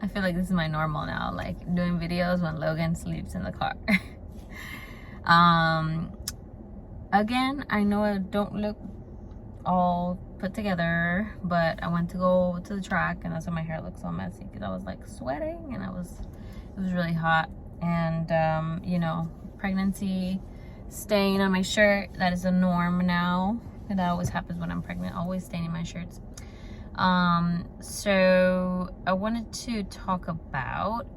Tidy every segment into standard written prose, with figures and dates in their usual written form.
I feel like this is my normal now, like doing videos when Logan sleeps in the car. Again, I know I don't look all put together, but I went to go to the track, and that's why my hair looks so messy, because I was like sweating, and it was really hot. And you know, pregnancy stain on my shirt, that is a norm now, and that always happens when I'm pregnant, always staining my shirts. So I wanted to talk about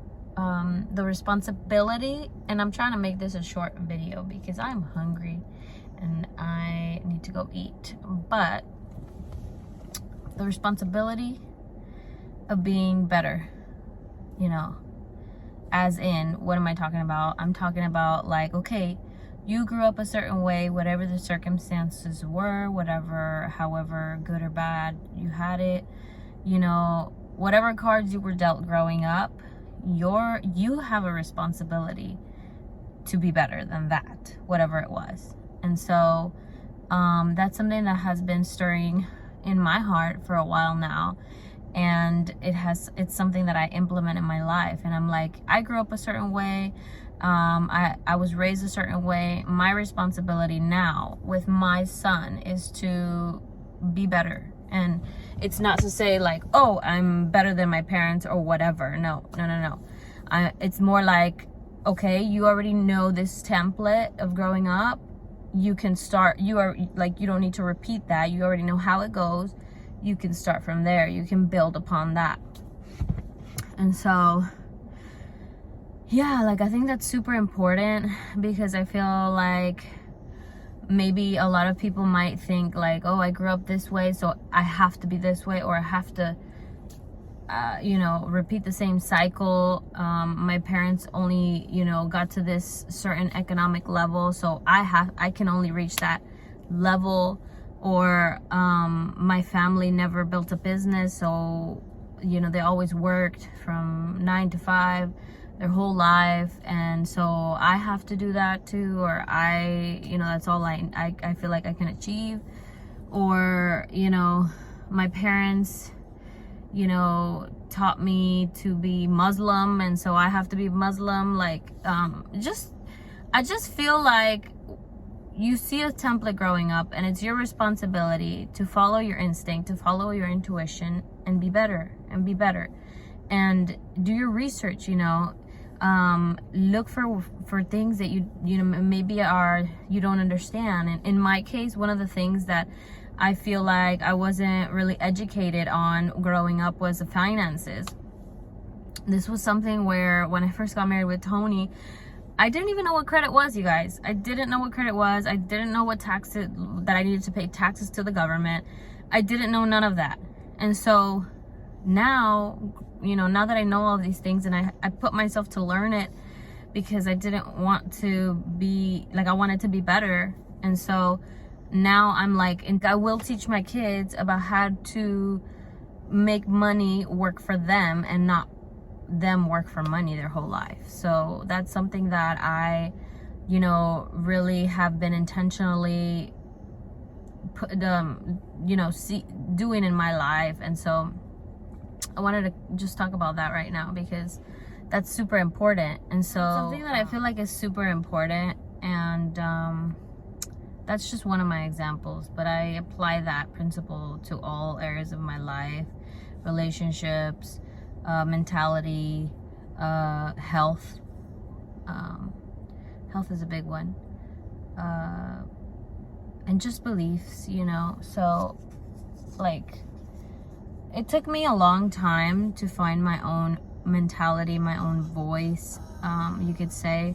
the responsibility, and I'm trying to make this a short video because I'm hungry and I need to go eat, but the responsibility of being better, you know, as in, what am I talking about? I'm talking about, like, okay, you grew up a certain way, whatever the circumstances were, whatever, however good or bad you had it, you know, whatever cards you were dealt growing up, you have a responsibility to be better than that, whatever it was. And so that's something that has been stirring in my heart for a while now, and it's something that I implement in my life. And I'm like, I grew up a certain way, I was raised a certain way. My responsibility now with my son is to be better. And it's not to say like, oh, I'm better than my parents or whatever. No. It's more like, okay, you already know this template of growing up. You can start, you don't need to repeat that. You already know how it goes. You can start from there. You can build upon that. And so, yeah, like, I think that's super important, because I feel like maybe a lot of people might think like, oh, I grew up this way, so I have to be this way, or I have to, you know, repeat the same cycle. My parents only, you know, got to this certain economic level, so I can only reach that level. Or my family never built a business, so, you know, they always worked from 9 to 5 their whole life, and so I have to do that too. Or you know, that's all I feel like I can achieve. Or, you know, my parents, you know, taught me to be Muslim, and so I have to be Muslim. Like, I just feel like you see a template growing up, and it's your responsibility to follow your instinct, to follow your intuition, and be better, and do your research, you know. Look for things that you know, maybe you don't understand. And in my case, one of the things that I feel like I wasn't really educated on growing up was the finances. This was something where, when I first got married with Tony, I didn't even know what credit was, you guys. I didn't know what credit was. I didn't know what taxes, that I needed to pay taxes to the government. I didn't know none of that. And so now, you know, now that I know all these things, and I put myself to learn it, because I didn't want to be, like, I wanted to be better. And so now I'm like, and I will teach my kids about how to make money work for them, and not them work for money their whole life. So that's something that I, you know, really have been intentionally you know, doing in my life. And so I wanted to just talk about that right now, because that's super important. And so something that I feel like is super important, and that's just one of my examples, but I apply that principle to all areas of my life: relationships, mentality, health. Health is a big one, and just beliefs, you know. So, like, it took me a long time to find my own mentality, my own voice, you could say.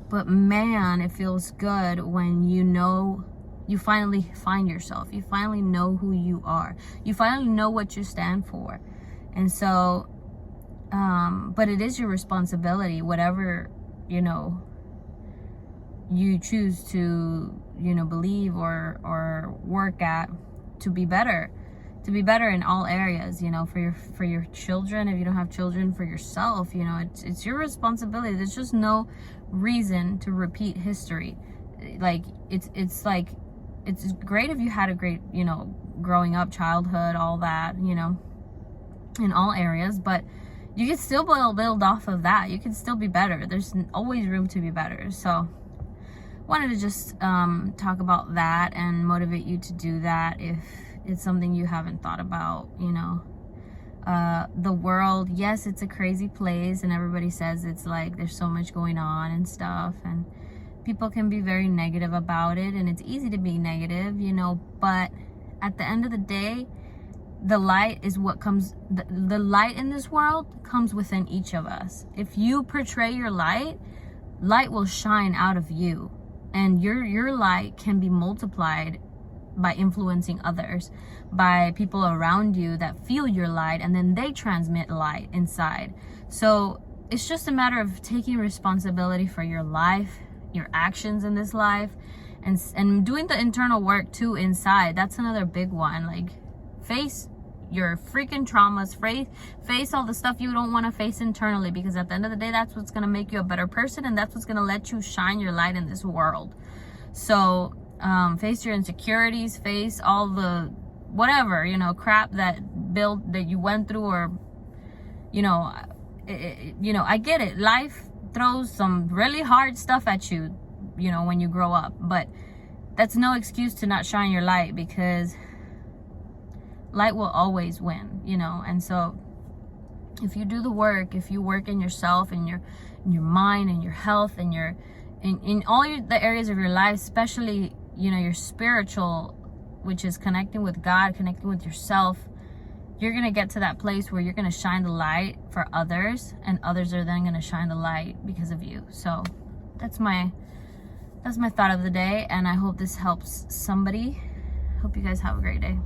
But man, it feels good when you know, you finally find yourself. You finally know who you are. You finally know what you stand for. And so, but it is your responsibility, whatever, you know, you choose to, you know, believe or work at, to be better in all areas, you know, for your children, if you don't have children, for yourself, you know, it's your responsibility. There's just no reason to repeat history. Like, it's like, it's great if you had a great, you know, growing up, childhood, all that, you know, in all areas, but you can still build off of that. You can still be better. There's always room to be better. So wanted to just talk about that and motivate you to do that if it's something you haven't thought about. You know, the world, yes, it's a crazy place, and everybody says it's like there's so much going on and stuff, and people can be very negative about it, and it's easy to be negative, you know, but at the end of the day, the light is what comes, the light in this world comes within each of us. If you portray your light, light will shine out of you, and your light can be multiplied by influencing others, by people around you that feel your light, and then they transmit light inside. So it's just a matter of taking responsibility for your life, your actions in this life, and doing the internal work too inside. That's another big one. Like, face your freaking traumas, face all the stuff you don't want to face internally, because at the end of the day, that's what's going to make you a better person, and that's what's going to let you shine your light in this world. So face your insecurities, face all the whatever, you know, crap that you went through, or you know, I get it. Life throws some really hard stuff at you, you know, when you grow up, but that's no excuse to not shine your light, because light will always win, you know. And so if you do the work, if you work in yourself, in your mind, and your health, and in all the areas of your life, especially, you know, your spiritual, which is connecting with God, connecting with yourself, you're going to get to that place where you're going to shine the light for others, and others are then going to shine the light because of you. So that's my thought of the day, and I hope this helps somebody. Hope you guys have a great day.